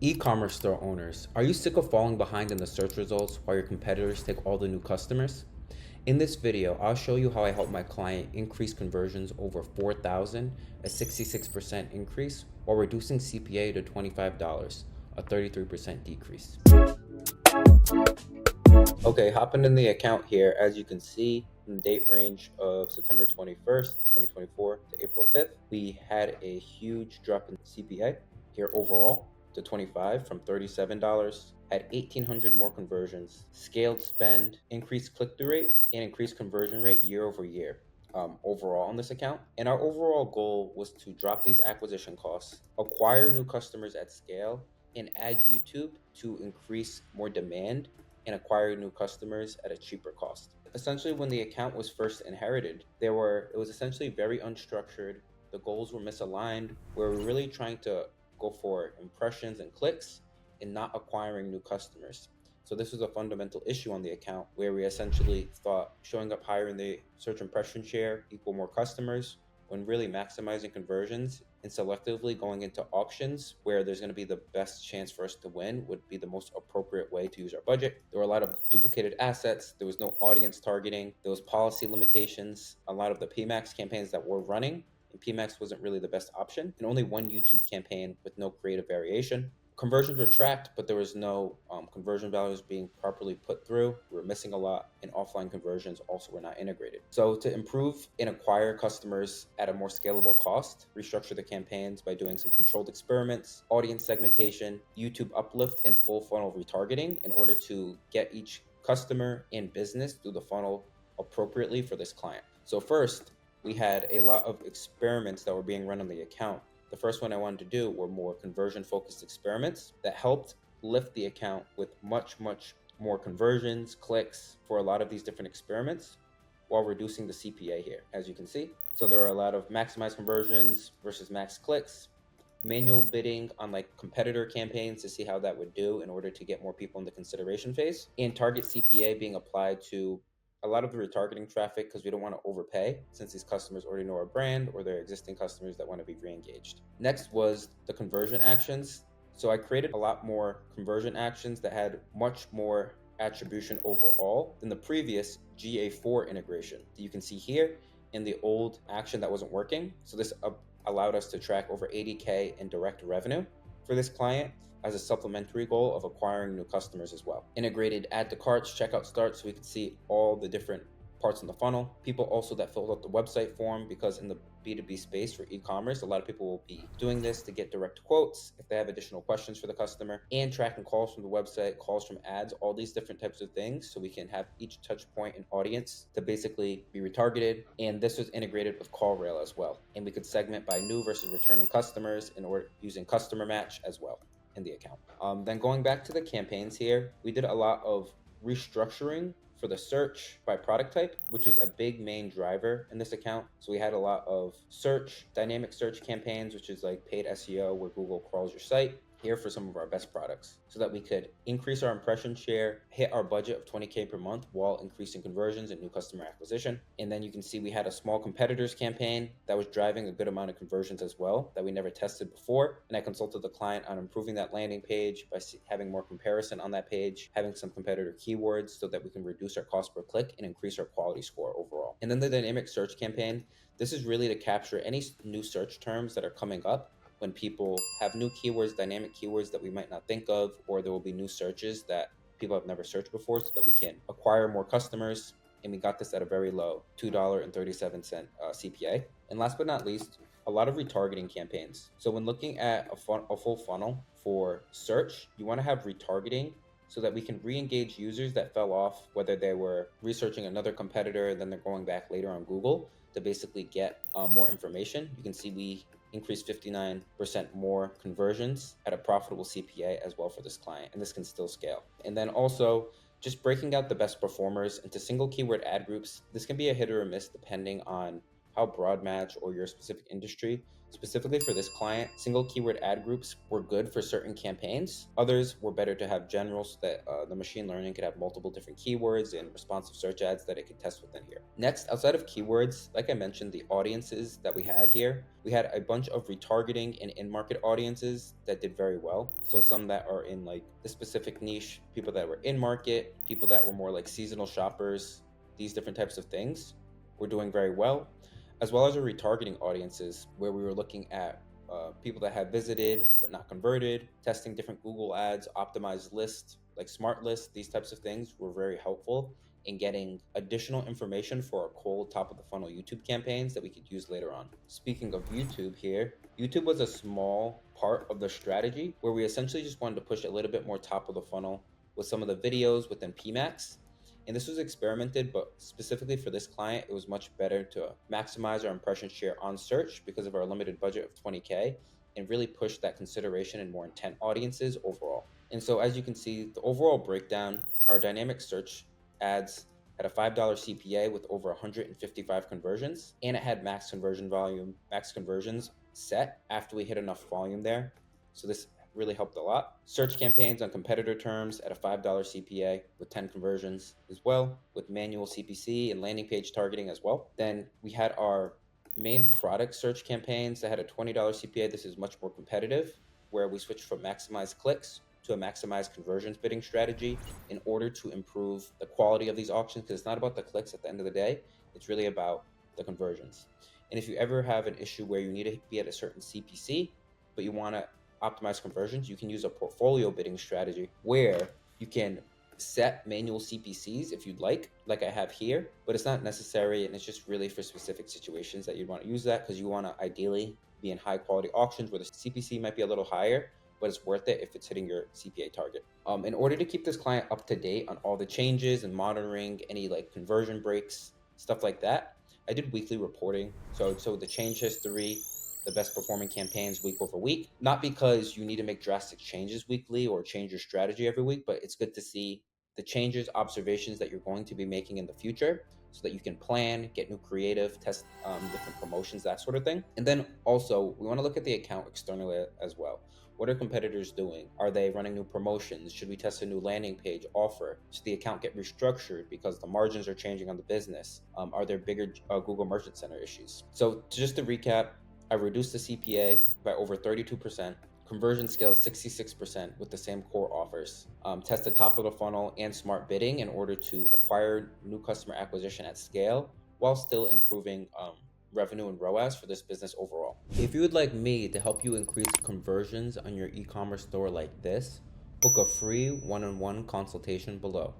E-commerce store owners, are you sick of falling behind in the search results while your competitors take all the new customers? In this video, I'll show you how I help my client increase conversions over 4,000, a 66% increase, while reducing CPA to $25, a 33% decrease. Okay, hopping in the account here, as you can see, in the date range of September 21st, 2024 to April 5th, we had a huge drop in CPA here overall to $25 from $37, had 1,800 more conversions, scaled spend, increased click-through rate, and increased conversion rate year over year. Overall on this account. And our overall goal was to drop these acquisition costs, acquire new customers at scale, and add YouTube to increase more demand and acquire new customers at a cheaper cost. Essentially, when the account was first inherited, it was essentially very unstructured. The goals were misaligned. We were really trying to go for impressions and clicks and not acquiring new customers. So this was a fundamental issue on the account where we essentially thought showing up higher in the search impression share equal more customers, when really maximizing conversions and selectively going into auctions where there's going to be the best chance for us to win would be the most appropriate way to use our budget. There were a lot of duplicated assets. There was no audience targeting. There was policy limitations. A lot of the PMAX campaigns that were running, and PMAX wasn't really the best option, and only one YouTube campaign with no creative variation. Conversions were tracked, but there was no conversion values being properly put through. We were missing a lot, and offline conversions also were not integrated. So to improve and acquire customers at a more scalable cost, restructure the campaigns by doing some controlled experiments, audience segmentation, YouTube uplift, and full funnel retargeting in order to get each customer and business through the funnel appropriately for this client. So first, we had a lot of experiments that were being run on the account. The first one I wanted to do were more conversion-focused experiments that helped lift the account with much more conversions, clicks for a lot of these different experiments while reducing the CPA here, as you can see. So there are a lot of maximized conversions versus max clicks, manual bidding on like competitor campaigns to see how that would do in order to get more people in the consideration phase, and target CPA being applied to a lot of the retargeting traffic because we don't want to overpay since these customers already know our brand or they're existing customers that want to be re-engaged. Next was the conversion actions. So I created a lot more conversion actions that had much more attribution overall than the previous GA4 integration that you can see here in the old action that wasn't working. So this allowed us to track over 80K in direct revenue for this client as a supplementary goal of acquiring new customers as well. Integrated add to carts, checkout starts, so we could see all the different parts in the funnel. People also that filled out the website form, because in the B2B space for e-commerce, a lot of people will be doing this to get direct quotes if they have additional questions for the customer, and tracking calls from the website, calls from ads, all these different types of things, so we can have each touch point and audience to basically be retargeted. And this was integrated with CallRail as well, and we could segment by new versus returning customers in order using customer match as well in the account. Then going back to the campaigns here, we did a lot of restructuring for the search by product type, which was a big main driver in this account. So we had a lot of search, dynamic search campaigns, which is like paid SEO where Google crawls your site here for some of our best products so that we could increase our impression share, hit our budget of 20K per month while increasing conversions and new customer acquisition. And then you can see we had a small competitors campaign that was driving a good amount of conversions as well that we never tested before. And I consulted the client on improving that landing page by having more comparison on that page, having some competitor keywords so that we can reduce our cost per click and increase our quality score overall. And then the dynamic search campaign, this is really to capture any new search terms that are coming up when people have new keywords, dynamic keywords that we might not think of, or there will be new searches that people have never searched before so that we can acquire more customers. And we got this at a very low $2.37 CPA. And last but not least, a lot of retargeting campaigns. So when looking at a full funnel for search, you want to have retargeting so that we can re-engage users that fell off, whether they were researching another competitor and then they're going back later on Google to basically get more information. You can see we increased 59% more conversions at a profitable CPA as well for this client, and this can still scale. And then also just breaking out the best performers into single keyword ad groups. This can be a hit or a miss depending on how broad match or your specific industry. Specifically for this client, single keyword ad groups were good for certain campaigns. Others were better to have general so that the machine learning could have multiple different keywords and responsive search ads that it could test within here. Next, outside of keywords, like I mentioned, the audiences that we had here, we had a bunch of retargeting and in-market audiences that did very well. So some that are in like the specific niche, people that were in market, people that were more like seasonal shoppers, these different types of things were doing very well, as well as our retargeting audiences, where we were looking at people that have visited but not converted, testing different Google ads, optimized lists, like smart lists, these types of things were very helpful in getting additional information for our cold top of the funnel YouTube campaigns that we could use later on. Speaking of YouTube here, YouTube was a small part of the strategy where we essentially just wanted to push a little bit more top of the funnel with some of the videos within PMAX. And this was experimented, but specifically for this client, it was much better to maximize our impression share on search because of our limited budget of 20K and really push that consideration in more intent audiences overall. And so as you can see, the overall breakdown, our dynamic search ads had a $5 CPA with over 155 conversions, and it had max conversion volume, max conversions set after we hit enough volume there. So this really helped a lot. Search campaigns on competitor terms at a $5 CPA with 10 conversions as well, with manual CPC and landing page targeting as well. Then we had our main product search campaigns that had a $20 CPA. This is much more competitive, where we switched from maximized clicks to a maximized conversions bidding strategy in order to improve the quality of these auctions, because it's not about the clicks at the end of the day, it's really about the conversions. And if you ever have an issue where you need to be at a certain CPC, but you want to optimize conversions, you can use a portfolio bidding strategy where you can set manual CPCs if you'd like I have here, but it's not necessary, and it's just really for specific situations that you'd want to use that, because you want to ideally be in high quality auctions where the CPC might be a little higher, but it's worth it if it's hitting your CPA target. In order to keep this client up to date on all the changes and monitoring any like conversion breaks, stuff like that, I did weekly reporting. So the change history, the best performing campaigns week over week, not because you need to make drastic changes weekly or change your strategy every week, but it's good to see the changes, observations that you're going to be making in the future so that you can plan, get new creative, test different promotions, that sort of thing. And then also, we want to look at the account externally as well. What are competitors doing? Are they running new promotions? Should we test a new landing page offer? Should the account get restructured because the margins are changing on the business? Are there bigger Google Merchant Center issues? So just to recap, I reduced the CPA by over 32%. Conversion scales 66% with the same core offers. Tested top of the funnel and smart bidding in order to acquire new customer acquisition at scale while still improving revenue and ROAS for this business overall. If you would like me to help you increase conversions on your e-commerce store like this, book a free one-on-one consultation below.